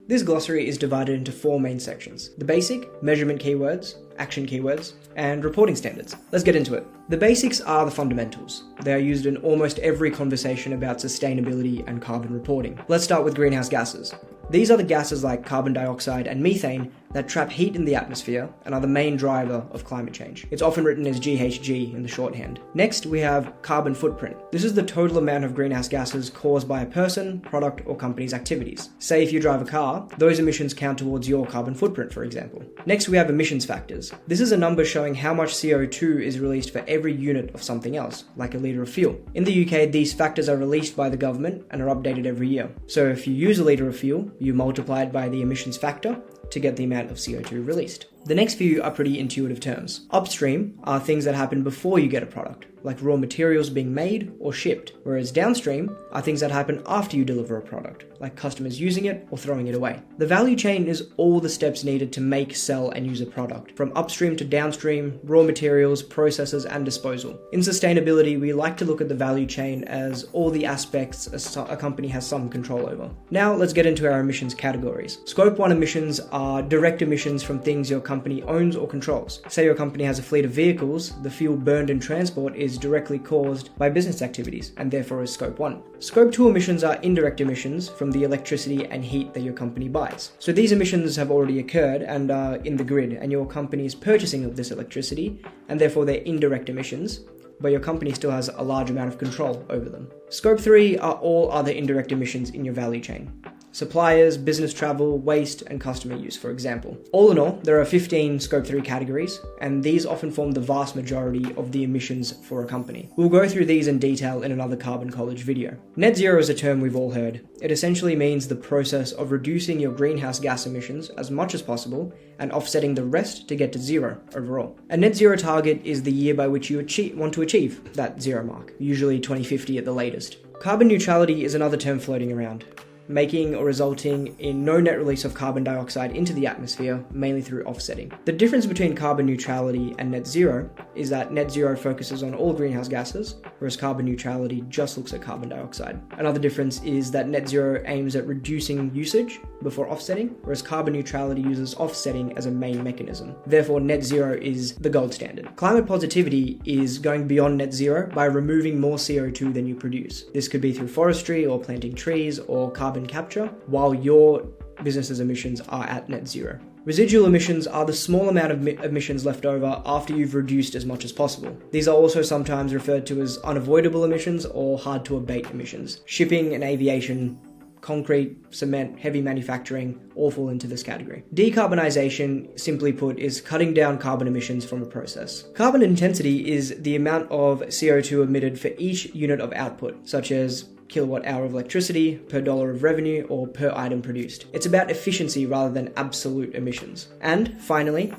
This glossary is divided into 4 main sections: the basic, measurement keywords, action keywords, and reporting standards. Let's get into it. The basics are the fundamentals. They are used in almost every conversation about sustainability and carbon reporting. Let's start with greenhouse gases. These are the gases like carbon dioxide and methane that trap heat in the atmosphere and are the main driver of climate change. It's often written as GHG in the shorthand. Next, we have carbon footprint. This is the total amount of greenhouse gases caused by a person, product, or company's activities. Say if you drive a car, those emissions count towards your carbon footprint, for example. Next, we have emissions factors. This is a number showing how much CO2 is released for every unit of something else, like a litre of fuel. In the UK, these factors are released by the government and are updated every year. So if you use a litre of fuel, you multiply it by the emissions factor to get the amount of CO2 released. The next few are pretty intuitive terms. Upstream are things that happen before you get a product, like raw materials being made or shipped, whereas downstream are things that happen after you deliver a product, like customers using it or throwing it away. The value chain is all the steps needed to make, sell, and use a product, from upstream to downstream, raw materials, processes, and disposal. In sustainability, we like to look at the value chain as all the aspects a company has some control over. Now let's get into our emissions categories. Scope 1 emissions are direct emissions from things your company owns or controls. Say your company has a fleet of vehicles, the fuel burned in transport is directly caused by business activities and therefore is Scope 1. Scope 2 emissions are indirect emissions from the electricity and heat that your company buys. So these emissions have already occurred and are in the grid, and your company is purchasing of this electricity, and therefore they're indirect emissions, but your company still has a large amount of control over them. Scope 3 are all other indirect emissions in your value chain. Suppliers, business travel, waste, and customer use, for example. All in all, there are 15 Scope 3 categories, and these often form the vast majority of the emissions for a company. We'll go through these in detail in another Carbon College video. Net zero is a term we've all heard. It essentially means the process of reducing your greenhouse gas emissions as much as possible and offsetting the rest to get to zero overall. A net zero target is the year by which you want to achieve that zero mark, usually 2050 at the latest. Carbon neutrality is another term floating around, making or resulting in no net release of carbon dioxide into the atmosphere, mainly through offsetting. The difference between carbon neutrality and net zero is that net zero focuses on all greenhouse gases, whereas carbon neutrality just looks at carbon dioxide. Another difference is that net zero aims at reducing usage before offsetting, whereas carbon neutrality uses offsetting as a main mechanism. Therefore, net zero is the gold standard. Climate positivity is going beyond net zero by removing more CO2 than you produce. This could be through forestry or planting trees or carbon capture, while your business's emissions are at net zero. Residual emissions are the small amount of emissions left over after you've reduced as much as possible. These are also sometimes referred to as unavoidable emissions or hard to abate emissions. Shipping and aviation, concrete, cement, heavy manufacturing all fall into this category. Decarbonisation, simply put, is cutting down carbon emissions from a process. Carbon intensity is the amount of CO2 emitted for each unit of output, such as kilowatt hour of electricity, per dollar of revenue, or per item produced. It's about efficiency rather than absolute emissions. And finally,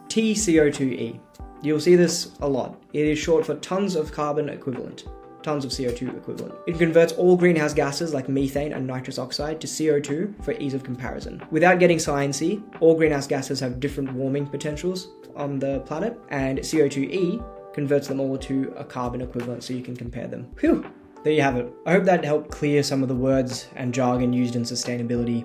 TCO2e. You'll see this a lot. It is short for tons of carbon equivalent. Tons of CO2 equivalent. It converts all greenhouse gases like methane and nitrous oxide to CO2 for ease of comparison. Without getting sciencey, all greenhouse gases have different warming potentials on the planet, and CO2e converts them all to a carbon equivalent so you can compare them. Phew! There you have it. I hope that helped clear some of the words and jargon used in sustainability.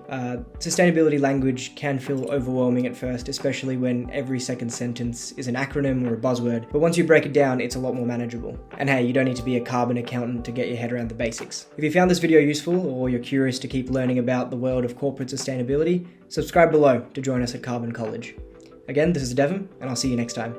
Sustainability language can feel overwhelming at first, especially when every second sentence is an acronym or a buzzword, but once you break it down, it's a lot more manageable. And hey, you don't need to be a carbon accountant to get your head around the basics. If you found this video useful, or you're curious to keep learning about the world of corporate sustainability, subscribe below to join us at Carbon College. Again, this is Devon, and I'll see you next time.